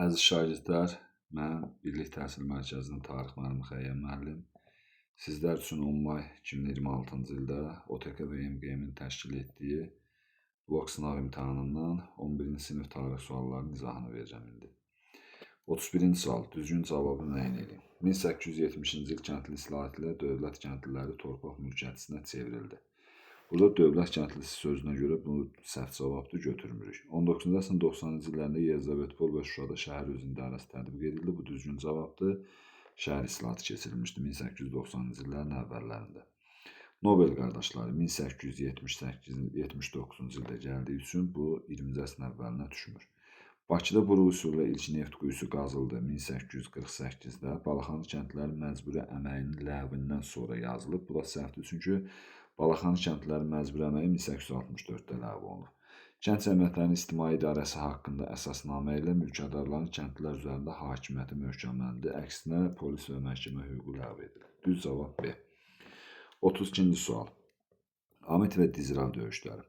Əziz şagirdlər, mən Birlik Təhsil Mərkəzinin tarix müəllimi Xəyyəm müəllim. Sizlər üçün 10 may 2026-cı ildə OTK və MQM-in təşkil etdiyi blok sınav imtahanından 11-ci sinif tarix suallarının izahını verəcəm indi. 31-ci sual. Düzgün cavabı müəyyən edin. 1870-ci il kəndli islahatı ilə dövlət kəndliləri torpaq mülkiyyətisinə çevrildi. Burada dövlət kəndlisi sözünə görə bu səhv cavabdır, götürmürük. 19-cu əsrin 90-cı illərində Yezdavetpol və Şuşada şəhər özünün idarəsi tətbiq edildi. Bu düzgün cavabdır. Şəhər islahatı keçirilmişdi 1890-cı illərin əvvəllərində. Nobel qardaşları 1878-79-cu ildə gəldiyi üçün bu 20-ci əsrin əvvəlinə düşmür. Bakıda buruq üsulla ilk neft quyusu qazıldı 1848-də. Balaxanı kəndlilərin məcburi əməyinin ləğvindən sonra yazılıb. Bu da səhvdir, çünki Balaxanı kəndlilərin məcburi əməyi 1864-də ləğv olunub. Kənd cəmiyyətlərinin ictimai idarəsi haqqında əsasnamə ilə mülkədarların kəndlilər üzərində hakimiyyəti möhkəmləndi. Əksinə, polis və məhkəmə hüququ ləğv edilir. Düz cavab B. 32-ci sual. Amit və Dizrav döyüşləri.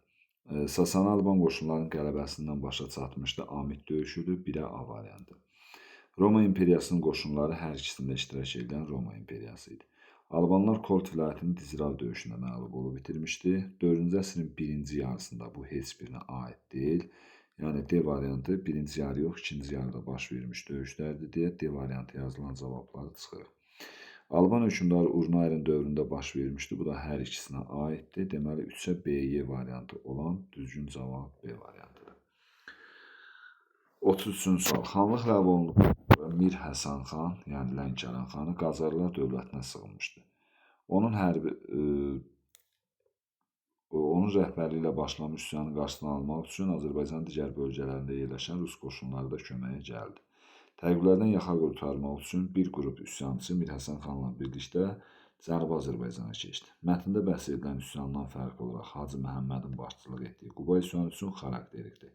Sasani Alban qoşunlarının qələbəsindən başa çatmışdı. Amit döyüşüdür, birə A variantı. Roma imperiyasının qoşunları hər ikisində iştirak edən Roma imperiyası idi. Albanlar Kolt vilayətinin Dizrav döyüşündə məğlub olub bitirmişdi. 4-cü əsrin birinci yarısında bu heç birinə aid deyil. Yəni D variantı birinci yarı yox, ikinci yarıda baş vermiş döyüşlərdir deyə D variantı yazılan cavabları çıxırıq. Alban hökmdarı Urnayırın dövründə baş vermişdi. Bu da hər ikisinə aiddir. Deməli 3-ə B-Y variantı olan düzgün cavab B variantıdır. 33-cü sual. Xanlıq ləğv olunub. Mir Həsən xan, yəni Lənkəran xanı Qacarlar dövlətinə sığınmışdı. Onun rəhbərliyi ilə başlamış üsyanın qarşısını almaq üçün Azərbaycanın digər bölgələrində yerləşən rus qoşunları da köməyə gəldi. Təqiblərdən yaxa qurtarmaq üçün bir qrup üsyançı Mir Həsən xanla birlikdə Cənubi Azərbaycana keçdi. Mətndə bəhs edilən üsyandan fərqli olaraq Hacı Məhəmmədin başçılıq etdiyi Quba üsyanı üçün xarakterlikdir.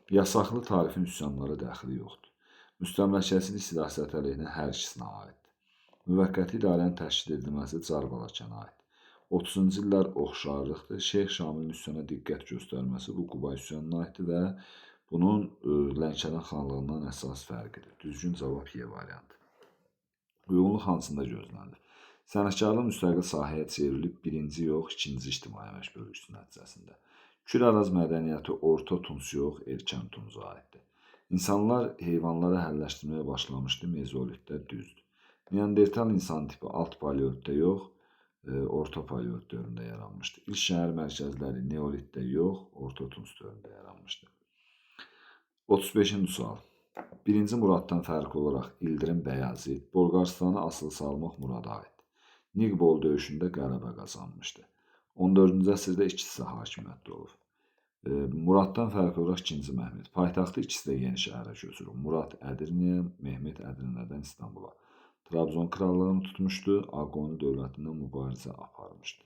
Yasaqlı tarifin üsyanlara dəxili yoxdur. Müstəmləkəçilik siyasət əleyhinə hər ikisinə aiddir. Müvəqqəti idarənin təşkil edilməsi Çar Balakana aiddir. 30-cu illər oxşarlıqdır. Şeyx Şamilin üsyana diqqət göstərməsi bu Quba üsyanına aiddir və bunun Lənkəran xanlığından əsas fərqidir. Düzgün cavab Y variantı. Uyğunluq hansında gözlənilir? Sənətkarlıq müstəqil sahəyə çevrilib birinci yox, ikinci ictimai əmək bölgüsü nəticəsində. Kür-Araz mədəniyyəti Orta Tunc yox, Erkən Tunca aiddir. İnsanlar heyvanları əhəlləşdirməyə başlamışdı mezolitdə, düzdür. Neandertal insan tipi alt paleolitdə yox, Orta paleolit dövründə yaranmışdı. İlk şəhər mərkəzləri neolitdə yox, Orta Tunc dövründə yaranmışdı. 35-ci sual. 1-ci Muraddan fərqli olaraq İldirim Bəyazid Bolqarıstanı asılı salmaq Murada aiddir. Niqbol döyüşündə qələbə qazanmışdı. 14-cü əsrdə ikisi hakimiyyətdə olub. Muraddan fərqli olaraq 2-ci Məhmet. Paytaxtı ikisi də yeni şəhərə köçürüb. Murad Ədirnəyə, Mehmet Ədirnədən İstanbula. Trabzon krallığını tutmuşdu, Aqoni dövlətindən mübarizə aparmışdı.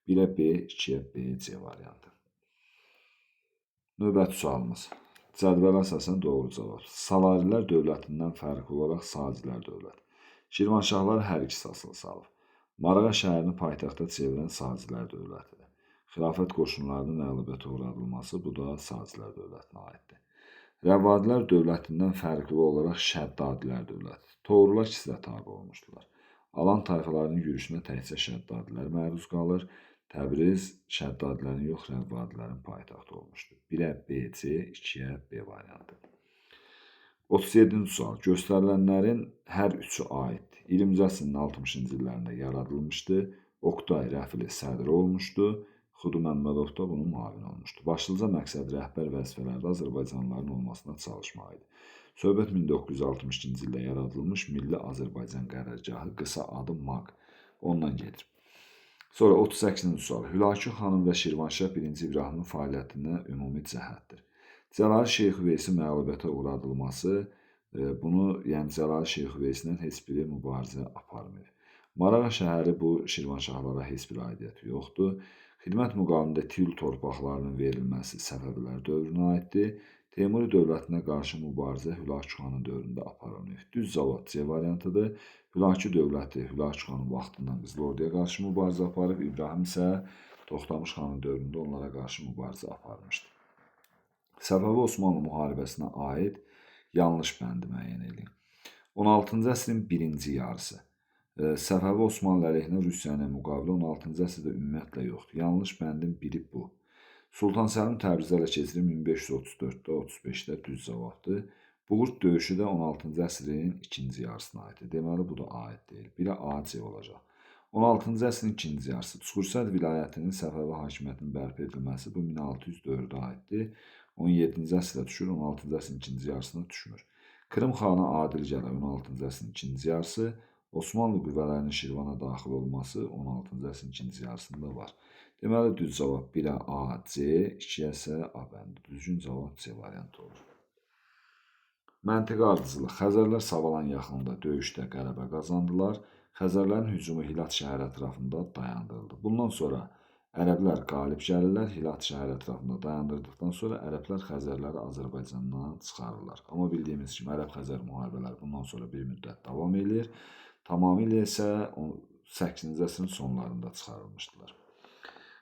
1-ə B, 2-yə B, C variantı. Növbəti sualımız. Cədvələ əsasən doğru cavab. Salarilər dövlətindən fərqli olaraq Sacilər dövləti. Şirvanşahlar hər ikisi asılı salıb. Marağa şəhərini paytaxta çevirən Sacilər dövlətidir. Xilafət qoşunlarının məğlubiyyətə uğradılması bu da Sacilər dövlətinə aiddir. Rəvvadilər dövlətindən fərqli olaraq Şəddadilər dövlətidir. Toğrular ikisi də tabe olmuşdular. Alan tayfalarının yürüşünə təkcə Şəddadilər məruz qalır. Təbriz Şəddadilərin yox, Rəvvadilərin paytaxtı olmuşdur. 1-ə B, C, 2-yə B variantı. 37-ci sual. Göstərilənlərin hər üçü aiddir. 20-ci əsrin 60-cı illərində yaradılmışdı. Oqtay Rəfili sədri olmuşdu. Xudu Məmmədov da bunun müavini olmuşdu. Başlıca məqsəd rəhbər vəzifələrdə Azərbaycanlıların olmasına çalışmaq idi. Söhbət 1962-ci ildə yaradılmış Milli Azərbaycan qərargahı, qısa adı MAQ, ondan gedir. Sonra 38-ci sual. Hülakü xanın və Şirvanşah 1-ci İbrahimin fəaliyyətinə ümumi cəhətdir. Cəlali Şeyx Üveysi məğlubiyyətə uğradılması, yəni Cəlali Şeyx Üveysindən heç biri mübarizə aparmır. Marağa şəhəri bu Şirvanşahlara heç bir aidiyyəti yoxdur. Xidmət müqabilində Tiyul torpaqlarının verilməsi Səfəvilər dövrünə aiddir. Teymuri dövlətinə qarşı mübarizə Hülakü xanın dövründə aparılmır. Düz cavab C variantıdır. Hülakü dövləti Hülakü xanın vaxtından Qızıl Orduya qarşı mübarizə aparıb, İbrahim isə Toxtamış xanın dövründə onlara qarşı mübarizə aparmışdı. Səfəvi Osmanlı müharibəsinə aid Yanlış bəndi müəyyən edin. 16-cı əsrin birinci yarısı. Səfəvi Osmanlı əleyhinə Rusiya ilə müqavilə 16-cı əsrdə ümumiyyətlə yoxdur. Yanlış bəndin biri bu. Sultan Səlim Təbrizdə ələ keçirib 1534-də, 35-də düz cavabdır. Buğurt döyüşü də 16-cı əsrin ikinci yarısına aiddir. Deməli, bu da aid deyil. Biri AC olacaq. 16-cı əsrin ikinci yarısı. Çuxursəd vilayətinin Səfəvi hakimiyyətinin bərpa edilməsi bu 1600 dövrdə aiddir. 17-ci əsrə düşür, 16-cı əsrin ikinci yarısına düşmür. Krım xanı Adil Gələ 16-cı əsrin ikinci yarısı, Osmanlı qüvvələrinin Şirvana daxil olması 16-cı əsrin ikinci yarısında var. Deməli, düz cavab 1-ə A, C, 2-yə isə A bəndi. Düzgün cavab C variantı olur. Məntiqi ardıcıllıq. Xəzərlər Savalan yaxınında döyüşdə qələbə qazandılar. Xəzərlərin hücumu Hilat şəhəri ətrafında dayandırıldı. Bundan sonra ərəblər qalib gəlirlər. Hilat şəhəri ətrafında dayandırdıqdan sonra ərəblər Xəzərləri Azərbaycandan çıxarırlar. Amma bildiyimiz kimi ərəb-Xəzər müharibələri bundan sonra bir müddət davam edir. Tamamilə isə 8-ci əsrin sonlarında çıxarılmışdılar.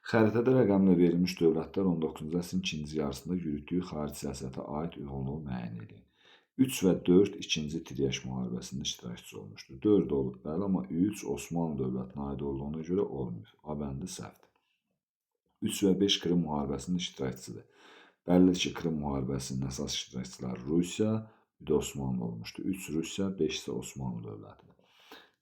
Xəritədə rəqəmlə verilmiş dövlətlər 19-cu əsrin ikinci yarısında yürütdüyü xarici siyasətə aid uyğunluğu müəyyən edin. 3 və 4 ikinci Tiryaş müharibəsində iştirakçı olmuşdur. 4 olub, bəli, amma 3 Osmanlı dövlətinə aid olduğuna görə olmuyor. A bəndi səhvdir. 3 və 5 Krım müharibəsində iştirakçıdır. Bəllidir ki, Krım müharibəsinin əsas iştirakçıları Rusiya, bir də Osmanlı olmuşdur. 3 Rusiya, 5 isə Osmanlı dövlətidir.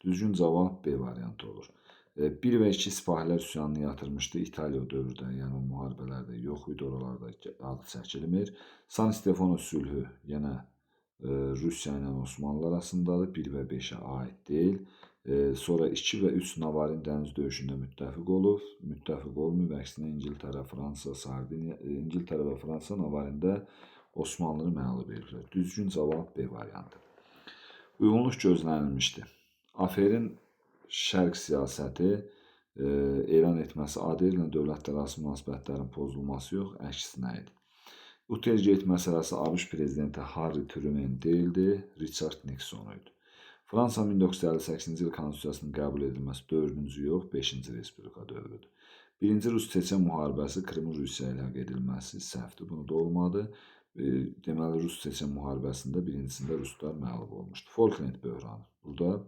Düzgün cavab B variantı olur. 1 və 2 sipahilər üsyanını yatırmışdı. İtaliya o dövrdə, yəni o müharibələrdə yox idi, oralarda adı çəkilmir. San Stefano sülhü yenə Rusiya ilə Osmanlı arasındadır. 1 və 5-ə aid deyil. Sonra 2 və 3 Navarin dəniz döyüşündə müttəfiq olub. Müttəfiq olmayıb, əksinə İngiltərə, Fransa, Sardiniya, İngiltərə və Fransa Navarində Osmanlını məğlub ediblər. Düzgün cavab B variantı. Uyğunluq gözlənilmişdi. Aferin şərq siyasəti elan etməsi adı ilə dövlətlərarası münasibətlərin pozulması yox, əksinə idi. Utergeyt məsələsi ABŞ prezidenti Harry Truman deyildi, Richard Nixon idi. Fransa 1958-ci il konstitusiyasının qəbul edilməsi 4-cü yox, 5-ci Respublika dövrüdür. 1-ci Rus-Çeçen müharibəsi Krımın Rusiyaya ilhaq edilməsi səhvdir, bunu da olmadı. Deməli, Rus-Çeçen müharibəsində birincisində Ruslar məğlub olmuşdu. Falkland böhranı. Burada,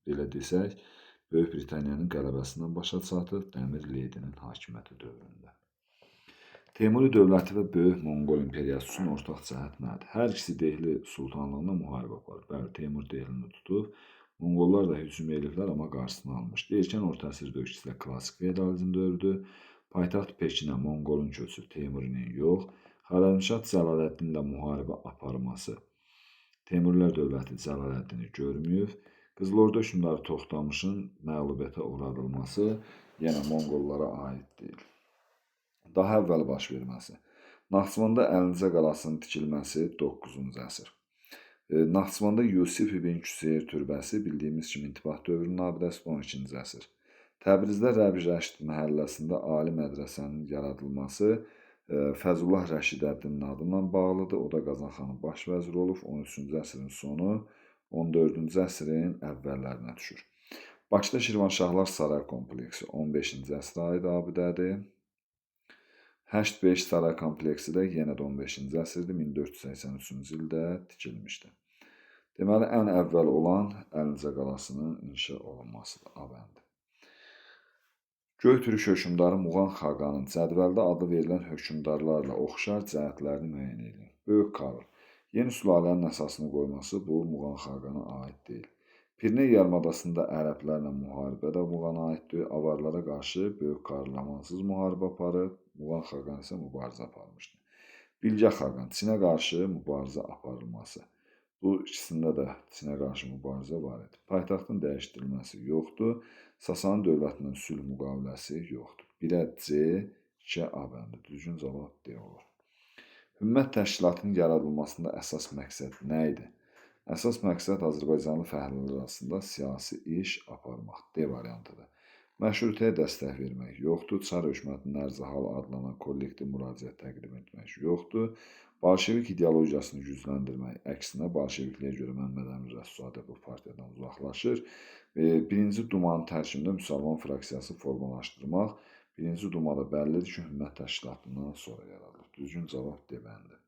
belə desək, Böyük Britaniyanın qələbəsindən başa çatıb Dəmir Leydinin hakimiyyəti dövründə. Teymuri dövləti və Böyük Monqol imperiyası üçün ortaq cəhət nədir? Hər ikisi Dehli sultanlığına müharibə aparıb. Bəli, Teymur Dehlini tutub. Monqollar da hücum ediblər, amma qarşısını almışdı. Erkən orta əsr döyüşçülər klassik feodalizm dövrüdür. Paytaxt Pekinə Monqolun köçü Teymurinin yox. Xərəmşah Cəlaləddinlə müharibə aparması. Teymurilər dövləti Cəlaləddini görməyib. Qızılorda hökmdarı Toxtamışın məğlubiyyətə uğradılması yenə Monqollara aid deyil. Daha əvvəl baş verməsi. Naxçıvanda Əlincə qalasının tikilməsi 9-cu əsr. Naxçıvanda Yusif ibn Küseyir türbəsi bildiyimiz kimi İntibah dövrünün abidəsi 12-ci əsr. Təbrizdə Rəbi Rəşid məhəlləsində ali mədrəsənin yaradılması Fəzullah Rəşidəddinin adından bağlıdır. O da Qazanxanın baş vəziri olub. 13-cü əsrin sonu, 14-cü əsrin əvvəllərinə düşür. Bakıda Şirvanşahlar Saray kompleksi 15-ci əsrə aid abidədir. 8-5 saray kompleksi də yenə də 15-ci əsrdə 1483-cü ildə tikilmişdi. Deməli, ən əvvəl olan Əlincə qalasının inşa olunmasıdır. A bəndi. Göytürk hökmdarı Muğan Xaqanın cədvəldə adı verilən hökmdarlarla oxşar cəhətlərini müəyyən edin. Böyük Karl. Yeni sülalənin əsasını qoyması bu Muğan Xaqana aid deyil. Pirney yarımadasında ərəblərlə müharibədə Muğana aiddir. Avarlara qarşı Böyük Karl amansız müharibə aparıb. Muğan Xaqan isə mübarizə aparmışdı. Bilgə Xaqan, Çinə qarşı mübarizə aparılması. Bu ikisində də Çinə qarşı mübarizə var idi. Paytaxtın dəyişdirilməsi yoxdur. Sasani dövlətindən sülh müqaviləsi yoxdur. 1-ə C, 2-ə A bəndi. Düzgün cavab D olur. Hümmət təşkilatının yaradılmasında əsas məqsəd nə idi? Əsas məqsəd Azərbaycanlı fəhlələr arasında siyasi iş aparmaq. D variantıdır. Məşrutəyə dəstək vermək yoxdur. Çar hökumətinin ərzahal adlanan kollektiv müraciət təqdim etmək yoxdur. Bolşevik ideologiyasını gücləndirmək, əksinə bolşevikliyə görə Məmməd Əmin Rəsulzadə bu partiyadan uzaqlaşır. Birinci Dumanın tərkibində müsəlman fraksiyası formalaşdırmaq. Birinci Dumada bəllidir ki, hümmət təşkilatından sonra yaradılır. Düzgün cavab D bəndi.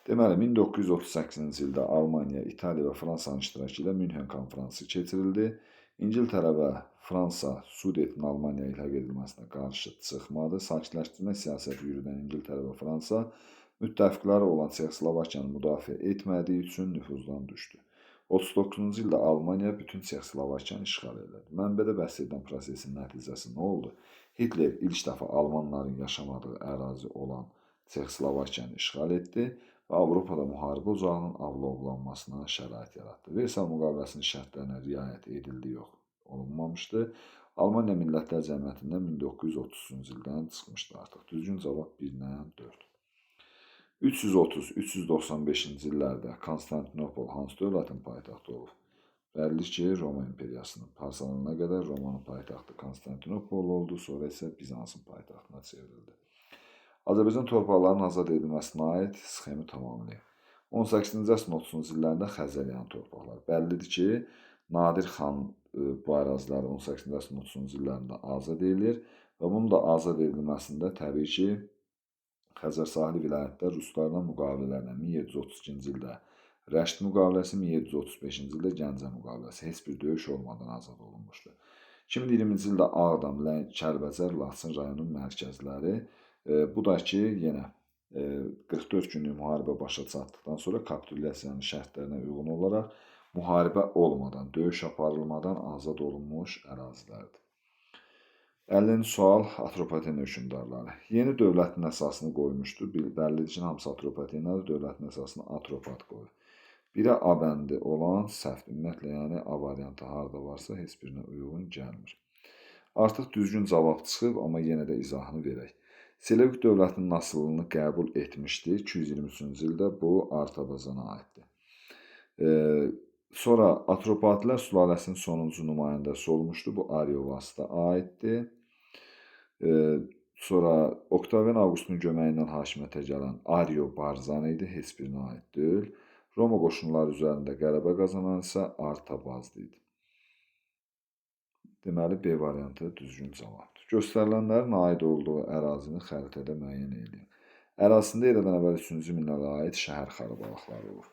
Deməli, 1938-ci ildə Almaniya, İtaliya və Fransanın iştirakı ilə Münhen konfransı keçirildi. İngiltərə və Fransa Sudetin Almaniya ilə ilhaq edilməsinə qarşı çıxmadı. Sakitləşdirmə siyasəti yürüdən İngiltərə və Fransa müttəfiqləri olan Çexoslovakiyanı müdafiə etmədiyi üçün nüfuzdan düşdü. 39-cu ildə Almaniya bütün Çexoslovakiyanı işğal elədi. Mənbədə bəhs edən prosesin nəticəsi nə oldu? Hitler ilk dəfə almanların yaşamadığı ərazi olan Çexoslovakiyanı işğal etdi və Avropada müharibə ocağının alovlanmasına şərait yaratdı. Versal müqaviləsinin şərtlərinə riayət edildi, yox, olunmamışdı. Almaniya Millətlər Cəmiyyətindən 1930-cu ildən çıxmışdı artıq. Düzgün cavab 1-lə 4. 330-395-ci illərdə Konstantinopol hansı dövlətin paytaxtı olub? Bəlli ki, Roma imperiyasının parçalanana qədər Romanın paytaxtı Konstantinopol oldu, sonra isə Bizansın paytaxtına çevrildi. Azərbaycan torpaqlarının azad edilməsinə aid sxemi tamamlayın. 18-ci əsrin 30-cu illərində Xəzəryanı torpaqlar. Bəllidir ki, Nadir xan bu əraziləri 18-ci əsrin 30-cu illərində azad edilir və bunun da azad edilməsində təbii ki, Xəzər sahili vilayətdə ruslarla müqavilələrlə 1732-ci ildə Rəşid müqaviləsi, 1735-ci ildə Gəncə müqaviləsi heç bir döyüş olmadan azad olunmuşdu. 2020-ci ildə Ağdam, Kəlbəcər, Laçın rayonun mərkəzləri. Bu da ki, yenə 44 günlük müharibə başa çatdıqdan sonra kapitulyasiyanın şərtlərinə uyğun olaraq müharibə olmadan, döyüş aparılmadan azad olunmuş ərazilərdir. 50-ci sual Atropaten hökmdarları. Yeni dövlətin əsasını qoymuşdur. Bəllidir ki, hamısı Atropatenlər dövlətin əsasını Atropat qoyur. Birə A bəndi olan səhvdir. Ümumiyyətlə, yəni A variantı harada varsa heç birinə uyğun gəlmir. Artıq düzgün cavab çıxıb, amma yenə də izahını verək. Selevk dövlətinin nasıllığını qəbul etmişdi. 223-cü ildə bu Artabazana aiddir. Sonra Atropatilər sülaləsinin sonuncu nümayəndəsi olmuşdu. Bu Ariovasta aiddir. Sonra Oktavian Avqustun köməyi ilə hakimiyyətə gələn Ario Barzan idi. Heç birinə aid deyil. Roma qoşunları üzərində qələbə qazanan isə Artabazdı idi. Deməli, B variantı düzgün cavabdır. Göstərilənlərin aid olduğu ərazini xəritədə müəyyən edin. Ərazisində eradan əvvəl 3-cü minlərə aid şəhər xarabalıqları olur.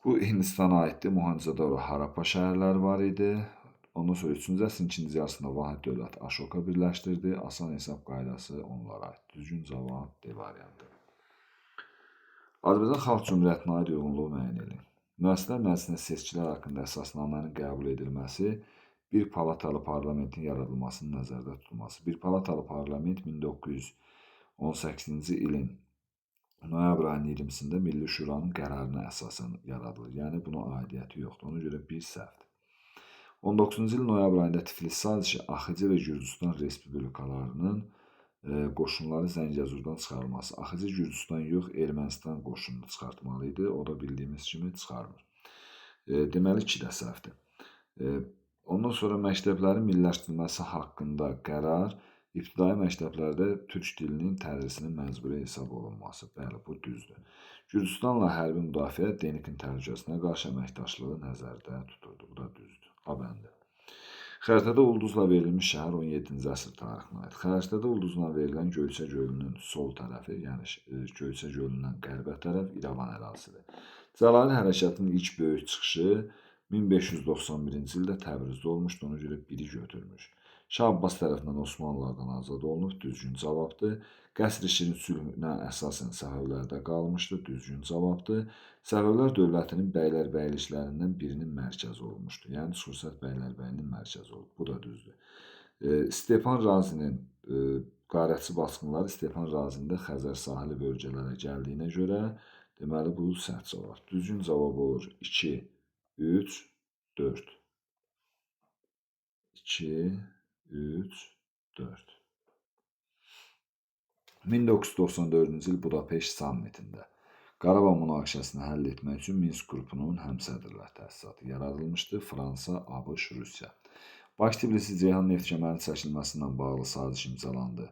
Bu Hindistana aiddir. Mohenjo-daro, Harappa şəhərləri var idi. Ondan sonra 3-cü əsrin ikinci yarısında Vahid dövləti Aşoka birləşdirdi. Asan hesab qaydası onlara aid. Düzgün cavab D variantı. Azərbaycan Xalq Cümhuriyyətinə aid uyğunluğu müəyyən edin. Müəssislər Məclisinə seçkilər haqqında əsasnamənin qəbul edilməsi, bir palatalı parlamentin yaradılmasının nəzərdə tutulması. Bir palatalı parlament 1918-ci ilin noyabr ayının 20-sində Milli Şuranın qərarına əsasən yaradılır. Yəni, buna aidiyyəti yoxdur. Ona görə bir səhvdir. 19-cu ilin noyabr ayında Tiflis sazişi AXC və Gürcüstan respublikalarının qoşunları Zəngəzurdan çıxarılması. AXC Gürcüstan yox, Ermənistan qoşununu çıxartmalı idi. O da bildiyimiz kimi çıxarmır. Deməli, 2 də səhvdir. Ondan sonra məktəblərin milliləşdirilməsi haqqında qərar, ibtidai məktəblərdə türk dilinin tədrisinin məcburi hesab olunması. Bəli, bu düzdür. Gürcüstanla hərbi müdafiə Denikin təhlükəsinə qarşı əməkdaşlığı nəzərdə tuturdu. Bu da düzdür. A bəndi. Xəritədə ulduzla verilmiş şəhər 17-ci əsr tarixinə aid. Xəritədə ulduzla verilən Göyçə gölünün sol tərəfi, yəni Göyçə gölündən qərbə tərəf İrəvan ərazisidir. Cəlali hərəkatının ilk böyük çıxışı 1591-ci ildə Təbrizdə olmuşdu, ona görə biri götürmüş. Şah Abbas tərəfindən Osmanlılardan azad olunub, düzgün cavabdır. Qəsr-i Şirin sülhünə əsasən Səfəvilərdə qalmışdı, düzgün cavabdır. Səfəvilər dövlətinin bəylərbəyliklərindən birinin mərkəzi olmuşdu. Yəni, Sursət bəylərbəyinin mərkəzi olub. Bu da düzdür. Stepan Razinin qarətçi basqınları Stepan Razində Xəzər sahili bölgələrə gəldiyinə görə, deməli, bu səhv cavab. Düzgün cavab olur 2, 3, 4. 2, 3, 4. 1994-cü il Budapeşt sammitində Qarabağ münaqişəsini həll etmək üçün Minsk qrupunun həmsədrlər təsisatı yaradılmışdı. Fransa, ABŞ, Rusiya. Bakı-Tbilisi-Ceyhan neft kəmərinin çəkilməsindən bağlı saziş imzalandı.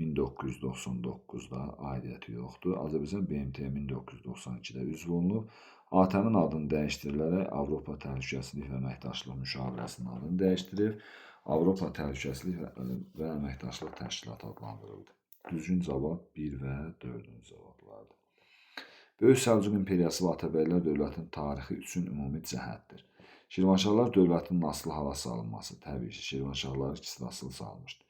1999-da aidiyyəti yoxdur. Azərbaycan BMT 1992-də üzv olunub. ATƏM-in adını dəyişdirilərək Avropa Təhlükəsizlik və Əməkdaşlıq Müşavirəsinin adını dəyişdirib, Avropa Təhlükəsizlik və Əməkdaşlıq Təşkilatı adlandırıldı. Düzgün cavab 1 və 4-cü cavablardır. Böyük Səlcuq imperiyası və Atabəylər dövlətinin tarixi üçün ümumi cəhətdir. Şirvanşahlar dövlətinin asılı hala salınması, təbii ki, Şirvanşahlar ikisi də asılı salmışdı.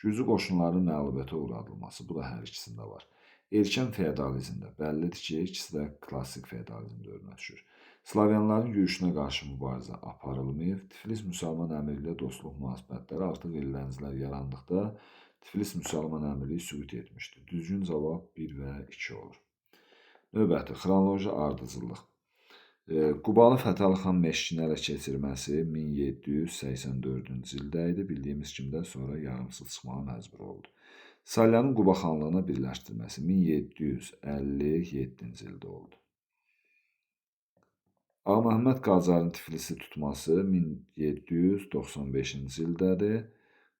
Gürcü qoşunlarının məğlubiyyətə uğradılması, bu da hər ikisində var. Erkən feodalizmdə bəllidir ki, ikisi də klassik feodalizm dövrünə düşür. Slavyanların yürüşünə qarşı mübarizə aparılmayıb, Tiflis müsəlman əmirliyə dostluq münasibətləri artıq illənizlər yarandıqda Tiflis müsəlman əmirliyi sübut etmişdir. Düzgün cavab 1 və 2 olur. Növbəti, xronoloji ardıcıllıq. Qubalı Fətəli xan Meşkini ələ keçirməsi 1784-cü ildə idi. Bildiyimiz kimi də sonra yarımsız çıxmağa məcbur oldu. Salyanın Quba xanlığına birləşdirməsi 1757-ci ildə oldu. Ağa Məhəmməd Qacarın Tiflisi tutması 1795-ci ildədir.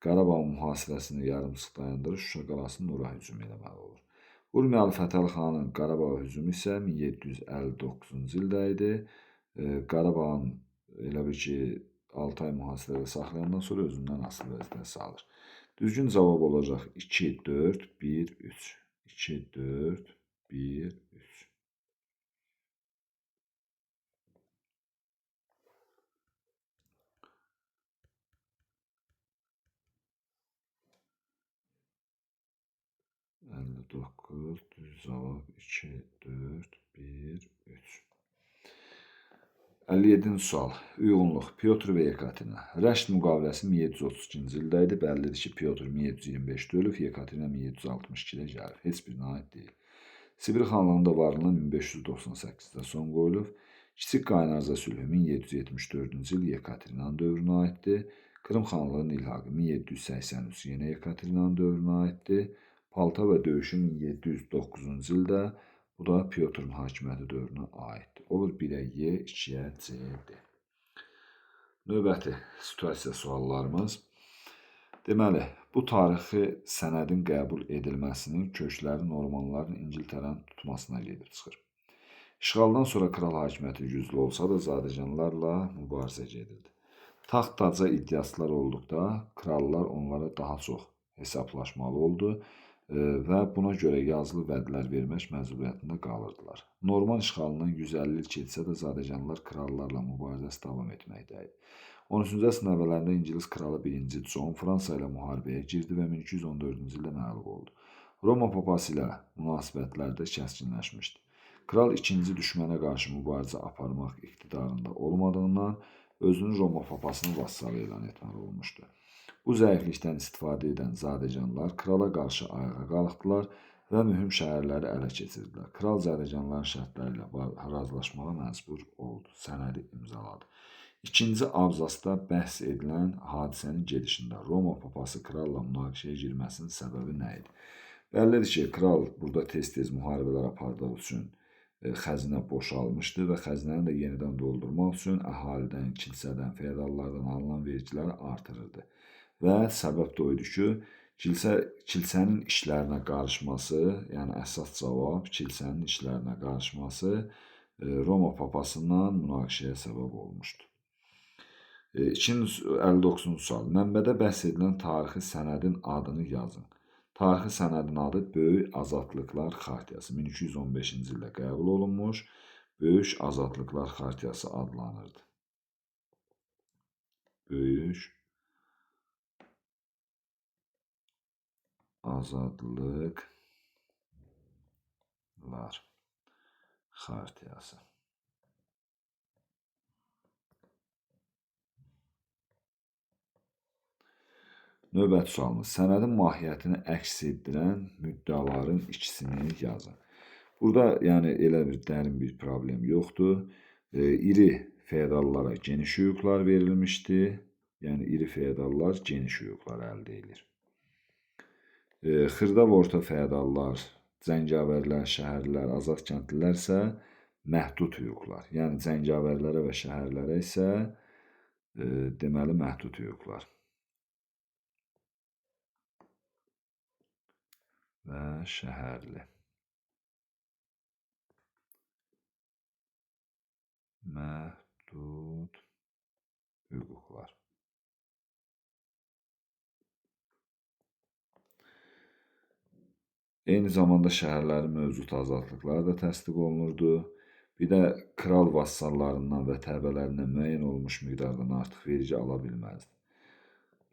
Qarabağ mühasirəsini yarımçıq dayandırır, Şuşa qalasını Nura hücum eləməli olur. Urmiyalı Fətəli xanın Qarabağa hücumu isə 1759-cu ildə idi. Qarabağın elə bil ki 6 ay mühasirədə saxlayandan sonra özündən asılı vəziyyətə salır. Düzgün cavab olacaq 2, 4, 1, 3. 2, 4, 1, 3. Əlli doqquz, düz cavab 2, 4, 1, 3. 57-ci sual. Uyğunluq. Pyotr və Yekaterina. Rəşd müqaviləsi 1732-ci ildə idi. Bəllidir ki, Pyotr 1725-də ölüb, Yekaterina 1762-də gəlib. Heç birinə aid deyil. Sibir xanlığında varlığına 1598-də son qoyulub. Kiçik Qaynarca sülhü 1774-cü il Yekaterinanın dövrünə aiddir. Krım xanlığının ilhaqı 1783 yenə Yekaterinanın dövrünə aiddir. Poltava döyüşü 1709-cu ildə, bu da Pyotrun hakimiyyəti dövrünə aiddir. Olur 1-ə Y, 2-yə C, D. Növbəti situasiya suallarımız. Deməli, bu tarixi sənədin qəbul edilməsinin kökləri Normanların İngiltərəni tutmasına gedib çıxır. İşğaldan sonra kral hakimiyyəti güclü olsa da zadəganlarla mübarizə gedirdi. Taxt taca iddiaslar olduqda krallar onlara daha çox hesablaşmalı oldu və buna görə yazılı vədlər vermək məcburiyyətində qalırdılar. Norman işğalından 150 il keçsə də zadəganlar krallarla mübarizəsi davam etməkdəydi. 13-cü əsrin əvvəllərində İngilis kralı 1-ci John Fransa ilə müharibəyə girdi və 1214-cü ildə məğlub oldu. Roma papası ilə münasibətlər də kəskinləşmişdi. Kral ikinci düşmənə qarşı mübarizə aparmaq iqtidarında olmadığından özünü Roma papasının vassalı elan etməli olmuşdu. Bu zəiflikdən istifadə edən zadəganlar krala qarşı ayağa qalxdılar və mühüm şəhərləri ələ keçirdilər. Kral zadəganların şərtləri ilə razılaşmağa məcbur oldu, sənədi imzaladı. İkinci abzasda bəhs edilən hadisənin gedişində Roma papası kralla münaqişəyə girməsinin səbəbi nə idi? Bəllidir ki, kral burada tez-tez müharibələr apardığı üçün xəzinə boşalmışdı və xəzinəni də yenidən doldurmaq üçün əhalidən, kilsədən, feodallardan alınan vergiləri artırırdı. Və səbəb də o idi ki, kilsənin işlərinə qarışması, yəni əsas cavab kilsənin işlərinə qarışması Roma papasından münaqişəyə səbəb olmuşdu. 59-cu sual. Mənbədə bəhs edilən tarixi sənədin adını yazın. Tarixi sənədin adı Böyük Azadlıqlar Xartiyası 1215-ci ildə qəbul olunmuş Böyük Azadlıqlar Xartiyası adlanırdı. Böyük Azadlıqlar Xartiyası. Növbəti sualımız. Sənədin mahiyyətini əks etdirən müddəaların ikisini yazın. Burada yəni elə bir dərin bir problem yoxdur. İri feodallara geniş hüquqlar verilmişdi. Yəni iri feodallar geniş hüquqlar əldə edir. Xırda və orta feodallar, cəngavərlər, şəhərlilər, azad kəndlilər isə məhdud hüquqlar. Yəni cəngavərlərə və şəhərlərə isə deməli məhdud hüquqlar. Və şəhərli. Məhdud hüquqlar. Eyni zamanda şəhərlərin mövcud azadlıqları da təsdiq olunurdu. Bir də kral vassallarından və təbələrindən müəyyən olmuş miqdardan artıq vergi ala bilməzdi.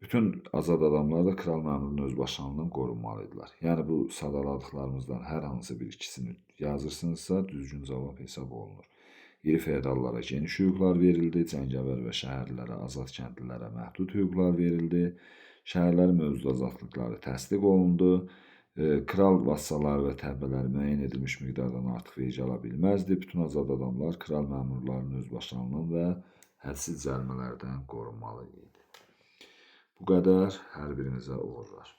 Bütün azad adamlar da kral məmurunun özbaşınlığından qorunmalıydılar. Yəni bu sadaladıqlarımızdan hər hansı bir ikisini yazırsınızsa düzgün cavab hesab olunur. İri feodallara geniş hüquqlar verildi, cəngəvər və şəhərlilərə, azad kəndlilərə məhdud hüquqlar verildi, şəhərlərin mövcud azadlıqları təsdiq olundu, kral vassalları və təbəələri müəyyən edilmiş miqdardan artıq vergi ala bilməzdi, bütün azad adamlar kral məmurlarının özbaşınlığından və hədsiz cərimələrdən qorunmalı idi. Bu qədər, hər birinizə uğurlar.